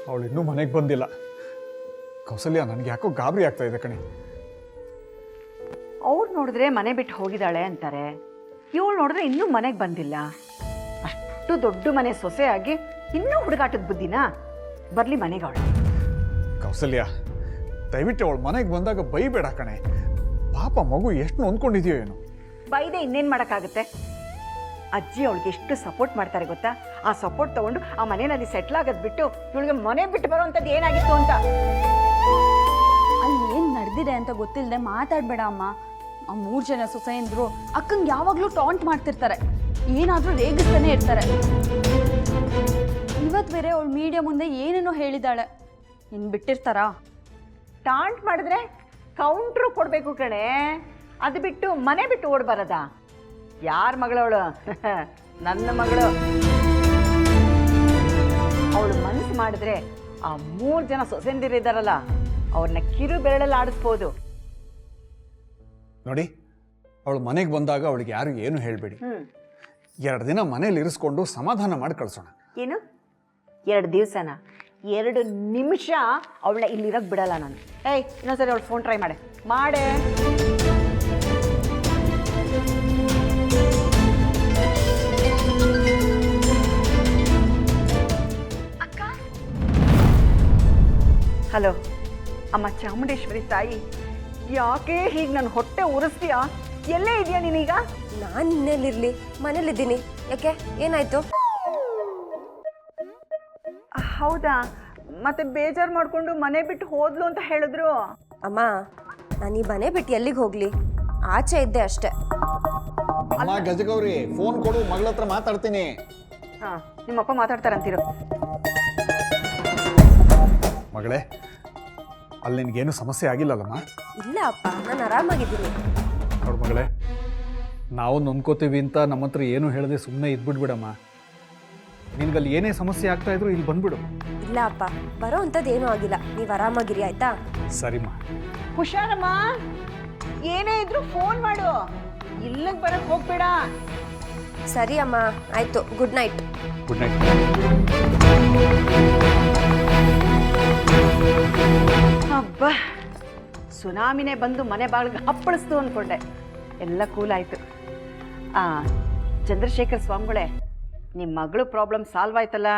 ಅವಳು ಇನ್ನೂ ಮನೆಗೆ ಬಂದಿಲ್ಲ. ಕೌಸಲ್ಯ, ನನಗೆ ಯಾಕೋ ಗಾಬರಿ ಆಗ್ತಾ ಇದೆ ಕಣೆ. ಅವ್ರು ನೋಡಿದ್ರೆ ಮನೆ ಬಿಟ್ಟು ಹೋಗಿದ್ದಾಳೆ ಅಂತಾರೆ, ಇವಳು ನೋಡಿದ್ರೆ ಇನ್ನೂ ಮನೆಗೆ ಬಂದಿಲ್ಲ. ಅಷ್ಟು ದೊಡ್ಡ ಮನೆ ಸೊಸೆಯಾಗಿ ಇನ್ನೂ ಹುಡುಗಾಟದ ಬುದ್ಧಿನ. ಬರಲಿ ಮನೆಗೆ ಅವಳು. ಕೌಸಲ್ಯ, ದಯವಿಟ್ಟು ಅವಳು ಮನೆಗೆ ಬಂದಾಗ ಬೈಬೇಡ ಕಣೆ. ಪಾಪ ಮಗು ಎಷ್ಟು ನೊಂದ್ಕೊಂಡಿದೆಯೋ ಏನು. ಬೈದೆ ಇನ್ನೇನು ಮಾಡೋಕ್ಕಾಗುತ್ತೆ? ಅಜ್ಜಿ ಅವಳಿಗೆ ಎಷ್ಟು ಸಪೋರ್ಟ್ ಮಾಡ್ತಾರೆ ಗೊತ್ತಾ? ಆ ಸಪೋರ್ಟ್ ತಗೊಂಡು ಆ ಮನೆಯಲ್ಲಿ ಸೆಟ್ಲ್ ಆಗೋದು ಬಿಟ್ಟು ಇವಳಿಗೆ ಮನೆ ಬಿಟ್ಟು ಬರೋವಂಥದ್ದು ಏನಾಗಿತ್ತು ಅಂತ. ಅಲ್ಲಿ ಏನು ನಡೆದಿದೆ ಅಂತ ಗೊತ್ತಿಲ್ಲದೆ ಮಾತಾಡಬೇಡ ಅಮ್ಮ. ಆ 3 ಜನ ಸೊಸೆಯಂದ್ರು ಅಕ್ಕಂಗೆ ಯಾವಾಗಲೂ ಟಾಂಟ್ ಮಾಡ್ತಿರ್ತಾರೆ, ಏನಾದರೂ ರೇಗಿಸ್ತಾನೆ ಇರ್ತಾರೆ. ಇವತ್ತು ಬೇರೆ ಅವಳು ಮೀಡಿಯಾ ಮುಂದೆ ಏನೇನೋ ಹೇಳಿದಾಳೆ, ಇನ್ನು ಬಿಟ್ಟಿರ್ತಾರಾ? ಟಾಂಟ್ ಮಾಡಿದ್ರೆ ಕೌಂಟ್ರು ಕೊಡಬೇಕು ಕಣೆ. ಅದು ಬಿಟ್ಟು ಮನೆ ಬಿಟ್ಟು ಓಡ್ ಬರೋದಾ? ಯಾರ ಮಗಳವಳು? ನನ್ನ ಮಗಳು. ಅವಳು ಮನಸ್ಸು ಮಾಡಿದ್ರೆ ಆ 3 ಜನ ಸೊಸೆಂದಿರಿದ್ದಾರಲ್ಲ, ಅವ್ರನ್ನ ಕಿರು ಬೆರಳಲ್ಲಿ ಆಡಿಸ್ಬೋದು. ನೋಡಿ, ಅವಳು ಮನೆಗೆ ಬಂದಾಗ ಅವಳಿಗೆ ಯಾರು ಏನು ಹೇಳಬೇಡಿ. 2 ದಿನ ಮನೇಲಿ ಇರಿಸ್ಕೊಂಡು ಸಮಾಧಾನ ಮಾಡಿ ಕಳ್ಸೋಣ. ಏನು 2 ದಿವಸನ? 2 ನಿಮಿಷ ಅವಳ ಇಲ್ಲಿರೋಕ್ಕೆ ಬಿಡಲ್ಲ ನಾನು. ಏಯ್, ಇನ್ನೊಂದ್ಸರಿ ಅವಳು ಫೋನ್ ಟ್ರೈ ಮಾಡೆ. ಹಲೋ ಅಮ್ಮ ಚಾಮುಂಡೇಶ್ವರಿ ತಾಯಿ, ಯಾಕೆ ಹೀಗೆ ನನ್ನ ಹೊಟ್ಟೆ ಉರಿಸ್ತೀಯಾ? ಎಲ್ಲೇ ಇದೆಯಾ ನೀನೀಗ? ನಾನು ಇನ್ನೆಲ್ಲಿರ್ಲಿ, ಮನೇಲಿದ್ದೀನಿ. ಯಾಕೆ, ಏನಾಯ್ತು? ಹೌದಾ? ಮತ್ತೆ ಬೇಜಾರು ಮಾಡಿಕೊಂಡು ಮನೆ ಬಿಟ್ಟು ಹೋದ್ಲು ಅಂತ ಹೇಳಿದ್ರು. ಅಮ್ಮ, ನಾನು ಈ ಮನೆ ಬಿಟ್ಟು ಎಲ್ಲಿಗೆ ಹೋಗ್ಲಿ? ಆಚೆ ಇದ್ದೆ ಅಷ್ಟೇ. ಅಮ್ಮ ಗಜಗೌರಿ, ಫೋನ್ ಕೊಡು, ಮಗಳ ಹತ್ರ ಮಾತಾಡ್ತೀನಿ. ಹಾಂ, ನಿಮ್ಮಪ್ಪ ಮಾತಾಡ್ತಾರಂತೀರೋ? ಮಗಳೇ, ಅಲ್ಲಿ ನಿನಗೇನು ಸಮಸ್ಯೆ ಆಗಿಲ್ಲಲ್ಲಮ್ಮ? ಇಲ್ಲ ಅಪ್ಪ, ನಾನು ಆರಾಮಾಗಿದ್ದೀನಿ. ನೋಡು ಮಗಳೇ, ನಾವು ನೊಂದ್ಕೋತೀವಿ ಅಂತ ನಮ್ಮ ಹತ್ರ ಏನು ಹೇಳದೆ ಸುಮ್ಮನೆ ಇದ್ಬಿಡ್ಬಿಡಮ್ಮ. ನಿನ್ಗಲ್ಲಿ ಏನೇ ಸಮಸ್ಯೆ ಆಗ್ತಾ ಇದ್ರು ಇಲ್ಲಿ ಬಂದ್ಬಿಡು. ಇಲ್ಲ ಅಪ್ಪ, ಬರೋ ಅಂಥದ್ದು ಏನೂ ಆಗಿಲ್ಲ. ನೀವು ಆರಾಮಾಗಿರಿ, ಆಯ್ತಾ? ಸರಿಮ್ಮ. ಹುಷಾರಮ್ಮ, ಏನೇ ಇದ್ರು ಫೋನ್ ಮಾಡು. ಇಲ್ಲಿಗೆ ಬರಕ್ಕೆ ಹೋಗ್ಬೇಡ. ಸರಿ ಅಮ್ಮ, ಆಯಿತು. Good night. Good night. ಹಬ್ಬ, ಸುನಾಮಿನೇ ಬಂದು ಮನೆ ಬಾಗಿಲಿಗೆ ಅಪ್ಪಳಿಸ್ತು ಅಂದ್ಕೊಂಡೆ. ಎಲ್ಲ ಕೂಲ್ ಆಯಿತು. ಚಂದ್ರಶೇಖರ್ ಸ್ವಾಮಿಗಳೇ, ನಿಮ್ಮ ಮಗಳು ಪ್ರಾಬ್ಲಮ್ ಸಾಲ್ವ್ ಆಯ್ತಲ್ಲ.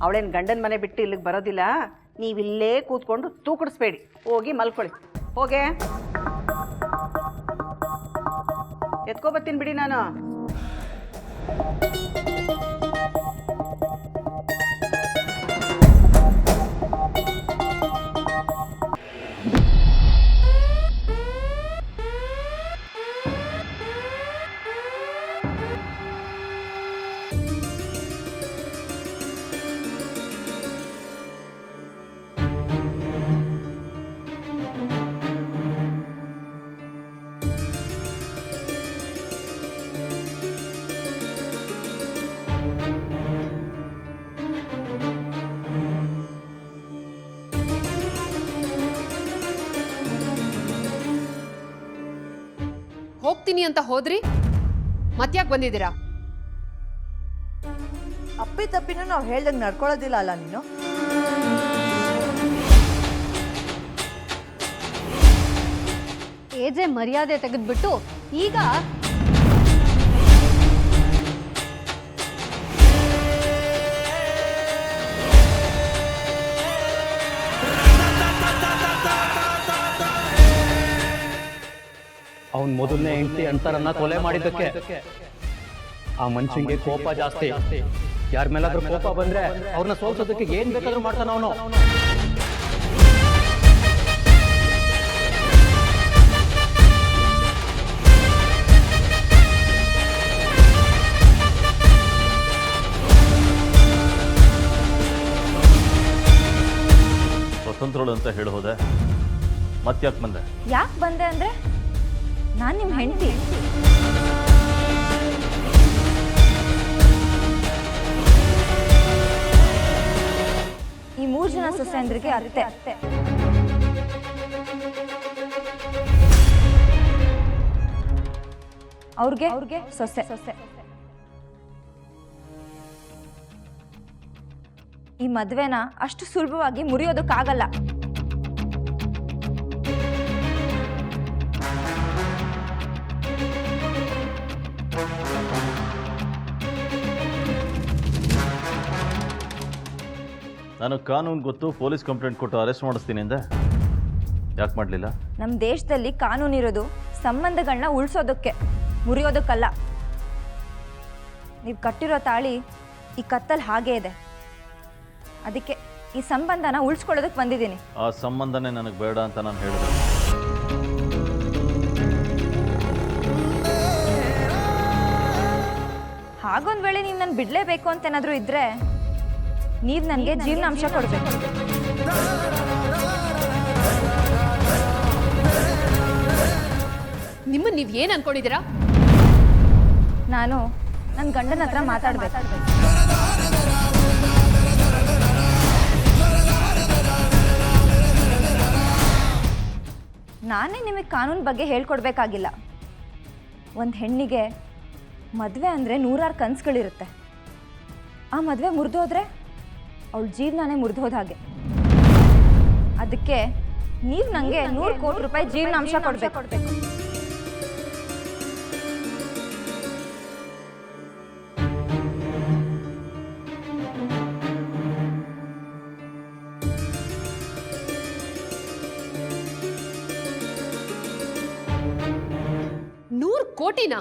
ಅವಳೇನು ಗಂಡನ ಮನೆ ಬಿಟ್ಟು ಇಲ್ಲಿಗೆ ಬರೋದಿಲ್ಲ. ನೀವಿಲ್ಲೇ ಕೂತ್ಕೊಂಡು ತೂಕಡಿಸ್ಬೇಡಿ, ಹೋಗಿ ಮಲ್ಕೊಳ್ಳಿ. ಹೋಗೆ ಎತ್ಕೊಬತ್ತೀನಿ ಬಿಡಿ ನಾನು. ಹೋಗ್ತೀನಿ ಅಂತ ಹೋದ್ರಿ, ಮತ್ತ್ಯಾಕೆ ಬಂದಿದ್ದೀರಾ? ಅಪ್ಪಿ ತಪ್ಪಿನ ನಾವು ಹೇಳ್ದಂಗೆ ನಡ್ಕೊಳ್ಳೋದಿಲ್ಲ ಅಲ್ಲ ನೀನು. ಏಜೆ ಮರ್ಯಾದೆ ತೆಗೆದ್ಬಿಟ್ಟು ಈಗ ಅವನ್ ಮೊದಲನೇ ಹೆಂಡತಿ ಅಂತರನ್ನ ಕೊಲೆ ಮಾಡಿದ್ದಕ್ಕೆ ಆ ಮನುಷ್ಯಂಗೆ ಕೋಪ ಜಾಸ್ತಿ. ಯಾರ ಮೇಲಾದ್ರೂ ಕೋಪ ಬಂದ್ರೆ ಅವ್ರನ್ನ ಸೋಲ್ಸೋದಕ್ಕೆ ಏನ್ ಬೇಕಾದ್ರೂ ಮಾಡ್ತಾನ ಅವನು. ಸ್ವತಂತ್ರಳು ಅಂತ ಹೇಳಿ ಹೋದೆ, ಮತ್ತ್ಯಾಕೆ ಬಂದೆ? ಯಾಕೆ ಬಂದೆ ಅಂದ್ರೆ, ನಾನು ನಿಮ್ಮ ಹೆಂಡತಿ. ಈ 3 ಜನ ಸೊಸೆಯಂದ್ರಿಗೆ ಅತ್ತೆ. ಅವ್ರಿಗೆ ಸೊಸೆ. ಈ ಮದುವೆನ ಅಷ್ಟು ಸುಲಭವಾಗಿ ಮುರಿಯೋದಕ್ಕಾಗಲ್ಲ. ನನಗೆ ಕಾನೂನು ಗೊತ್ತು, ಪೊಲೀಸ್ ಕಂಪ್ಲೇಂಟ್ ಕೊಟ್ಟು ಅರೆಸ್ಟ್ ಮಾಡಿಸ್ತೀನಿ ಅಂದೆ, ಯಾಕೆ ಮಾಡಲಿಲ್ಲ? ನಮ್ಮ ದೇಶದಲ್ಲಿ ಕಾನೂನಿರೋದು ಸಂಬಂಧಗಳನ್ನ ಉಳಿಸೋದಕ್ಕೆ, ಮುರಿಯೋದಕ್ಕಲ್ಲ. ನೀವು ಕಟ್ಟಿರೋ ತಾಳಿ ಈ ಕತ್ತಲ್ಲಿ ಹಾಗೇ ಇದೆ. ಅದಕ್ಕೆ ಈ ಸಂಬಂಧನ ಉಳಿಸ್ಕೊಳ್ಳೋದಕ್ಕೆ ಬಂದಿದ್ದೀನಿ. ಆ ಸಂಬಂಧನೇ ನನಗೆ ಬೇಡ ಅಂತ ನಾನು ಹೇಳಿದೆ. ಹಾಗೊಂದು ವೇಳೆ ನೀವು ನಾನು ಬಿಡಲೇಬೇಕು ಅಂತ ಏನಾದರೂ ಇದ್ದರೆ ನೀವು ನನಗೆ ಜೀವನಾಂಶ ಕೊಡಬೇಕು. ನಿಮ್ಮನ್ನ ನೀವು ಏನು ಅನ್ಕೊಂಡಿದ್ದೀರಾ? ನಾನು ನನ್ನ ಗಂಡನ ಹತ್ರ ಮಾತಾಡಬೇಕು. ನಾನೇ ನಿಮಗೆ ಕಾನೂನು ಬಗ್ಗೆ ಹೇಳ್ಕೊಡ್ಬೇಕಾಗಿಲ್ಲ. ಒಂದು ಹೆಣ್ಣಿಗೆ ಮದುವೆ ಅಂದರೆ 100 ಕನಸುಗಳಿರುತ್ತೆ. ಆ ಮದುವೆ ಮುರಿದೋದ್ರೆ ಅವಳ ಜೀವನನೇ ಮುರಿದೋದ ಹಾಗೆ. ಅದಕ್ಕೆ ನೀವು ನನಗೆ 100 ಕೋಟಿ ರೂಪಾಯಿ ಜೀವನಾಂಶ ಕೊಡಬೇಕು. ಕೋಟಿನ?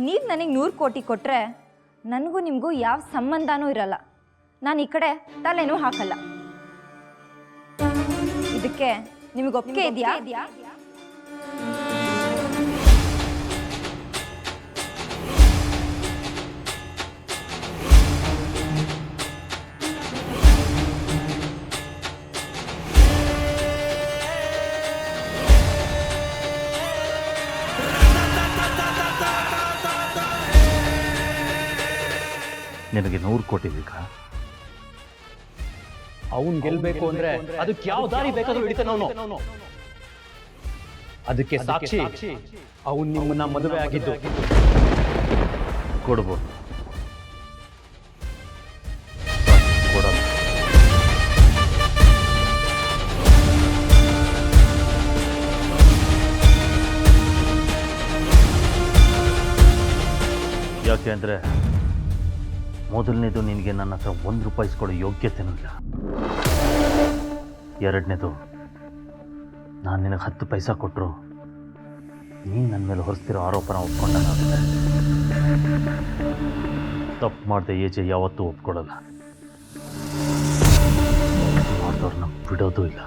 ನೀವು ನನಗೆ 100 ಕೋಟಿ ಕೊಟ್ಟರೆ ನನಗೂ ನಿಮಗೂ ಯಾವ ಸಂಬಂಧನೂ ಇರಲ್ಲ. ನಾನು ಈ ಕಡೆ ತಲೆನೂ ಹಾಕಲ್ಲ. ಇದಕ್ಕೆ ನಿಮಗೆ ಒಪ್ಪಿಗೆ ಇದೆಯಾ? ನಿನಗೆ 100 ಕೋಟಿ ಬೇಕಾ? ಅವನ್ ಗೆಲ್ಬೇಕು ಅಂದ್ರೆ ಅದಕ್ಕೆ ಯಾವ ದಾರಿ ಬೇಕಾದ್ರೂ ಹಿಡಿತಾನೆ ಅವನು. ಅದಕ್ಕೆ ಸಾಕ್ಷಿ ಅವನ್ ನಿಮ್ಮನ್ನ ಮದುವೆ ಆಗಿದ್ದು. ಕೊಡ್ಬೋದು, ಕೊಡಲ್ಲ. ಯಾಕೆ ಅಂದರೆ ಮೊದಲನೇದು ನಿನಗೆ ನನ್ನ ಹತ್ರ 1 ರೂಪಾಯಿ ಇಸ್ಕೊಳ್ಳೋ ಯೋಗ್ಯತೆನೂ ಇಲ್ಲ. ಎರಡನೇದು ನಾನು ನಿನಗೆ 10 ಪೈಸಾ ಕೊಟ್ಟರು ನೀನು ನನ್ನ ಮೇಲೆ ಹೊರಿಸ್ತಿರೋ ಆರೋಪನ ಒಪ್ಕೊಂಡಾಗುತ್ತೆ. ತಪ್ಪು ಮಾಡದೆ ಏಜೆ ಯಾವತ್ತೂ ಒಪ್ಕೊಳ್ಳಲ್ಲ, ಮಾಡಿದವ್ರನ್ನ ಬಿಡೋದು ಇಲ್ಲ.